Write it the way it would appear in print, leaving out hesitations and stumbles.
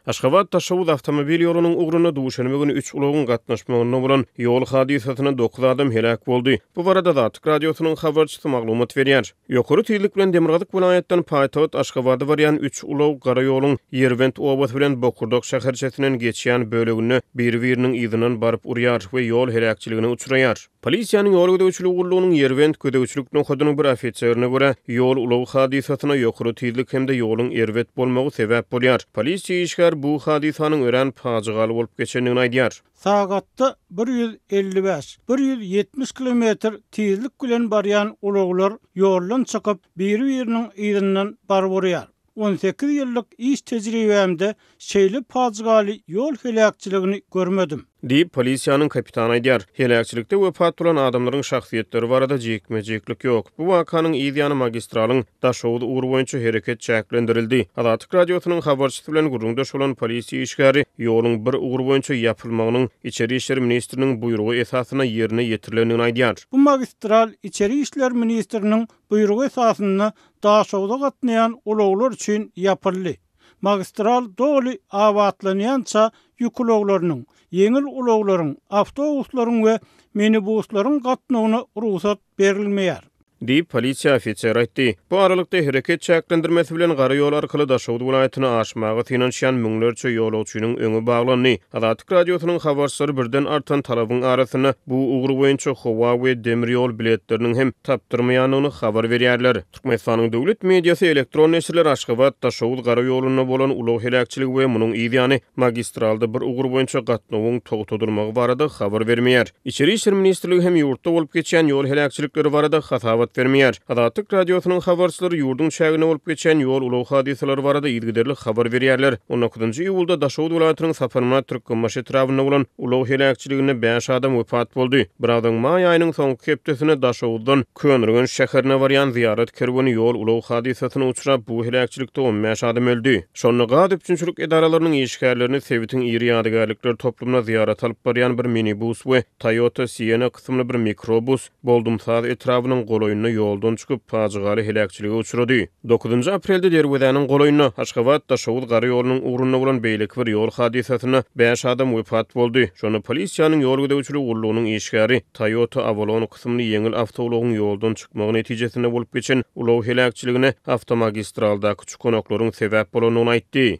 Aşgabat Taşawuz avtomobil ýolunyň ugruna duşanma güni 3 ulogyň gatnaşmagyna bolan ýol hadisasyna 9 adam helak boldy. Bu barada Datyk radiosynyň habarçysy maglumat berýär. Ýokary tüýlik bilen Demirgazyk vilayatdan Paýtawat Aşgabady barýan 3 ulog gara ýoluň Ýerwent obasy bilen Bokurdok şäherçesinden geçýän bölegine bir-biriniň ýzynyň baryp urýar we ýol helakçylygyna uçuraýar. Polisiýanyň ýol gödäwçiligi gurulunyň Ýerwent gödäwçilik nohadynyň bir ofitserine görä ýol ulog hadisasyna ýokary tüýlik hemde ýoluň erwet bolmagy sebäp bolýar. Polisiýa işgär bu hadisanyň ören paçygaly bolup geçendigini aýdýar. Sagatda 155-170 kilometr tezlik bilen barýan ulaglar ýoldan çykyp bir-biriniň ýzynyň baryp urýar. 18 ýyllyk iş tejribemde şeýle paçygaly ýol helakçylygyny görmedim. Diýip polisiýanyň kapitany aýdýar. Helakçylykda wepat bolan adamlaryň şahsiýetleri barada jekmejeklik ýok. Bu wakanyň ýa-da magistralyň Daşawuz ugru boýunça hereket çäklendirildi. Datyk radiosynyň habarçysy bilen gurulmda bolan polisiýa işgäri ýoluň bir ugru boýunça ýapylmagynyň İçeri işler ministriniň buýrugy esasyna ýerine ýetirilýändigini aýdýar. Bu magistral İçeri işler ministriniň buýrugy esasyna Daşawuzda gatnaýan ulaglar üçin ýapyldy. Magistral doli awatlanýança ýük ulaglarynyň, yeňil ulaglaryň, awtobuslaryň we minibuslaryň gatnawyna ruhsat berilmeýär. Diýip polisiýa ofiseri aýtdy. Bu aralykda hereket çäklendirmesi bilen gara ýol arkaly Daşawuz vilayatyna aşmagy tynanşan müňlerçe ýolagçynyň öňü baglandy. Datyk radiosynyň habarçylary birden artan talabyň arasyna bu ugru boýunça howa we demir ýol biletleriniň hem tapdyrmaýanyny habar berýärler. Türkmenistanyň döwlet mediasy elektron näşrler Aşgabat Daşawuz gara ýolunyna bolan ulag helakçylygy we munyň ýa-da magistralda bir ugru boýunça gatnawyň togtadylmagy barada habar bermeýär. İçeri işler ministrligi hem ýurtda bolup geçen ýol helakçylykları barada hasabat vermeýär. Datyk radiosynyň habarçylary ýurdun şäherine bolup geçen ýol ulag hadisalary barada ýergiderlik habar berýärler. 19-njy iýulda Daşawuz vilayatynyň Saparmat Türkmenbaş etrawyna bolan ulag helakçylygyna 5 adam wepat boldy. Bir adam maý aýynyň soňky hepdesine Daşawuzdan Könürgen şäherine barýan ziyaret kerwany ýol ulag hadisasyna uçrap bu helakçylykda 15 adam öldü. Şonu gady üçinçilik edaralarynyň işgärlerini Sewitin ýeri ýadygärlikler toplumuna ziyaret alyp barýan bir minibus we Toyota Sienna kysymly bir mikrobus Boldumsaz etrawynyň goloýuny ýoldan çykyp paçygaly helakçylyga uçurdy. 9-njy aprelde Derwedäniň goloýuny Aşgabat Daşawuz gara ýolunyň ugruna bolan beýlik bir ýol hadisasyna 5 adam wepat boldy. Şonu polisiýanyň ýol gödäwçiligi gurulunyň işgäri Toyota Avalon kysymly yeňil awtobulagyň ýoldan çykmagy netijesinde bolup geçen ulag helakçylygyna avtomagistraldaky çykonaklaryň sebäp bolanyny aýtdy.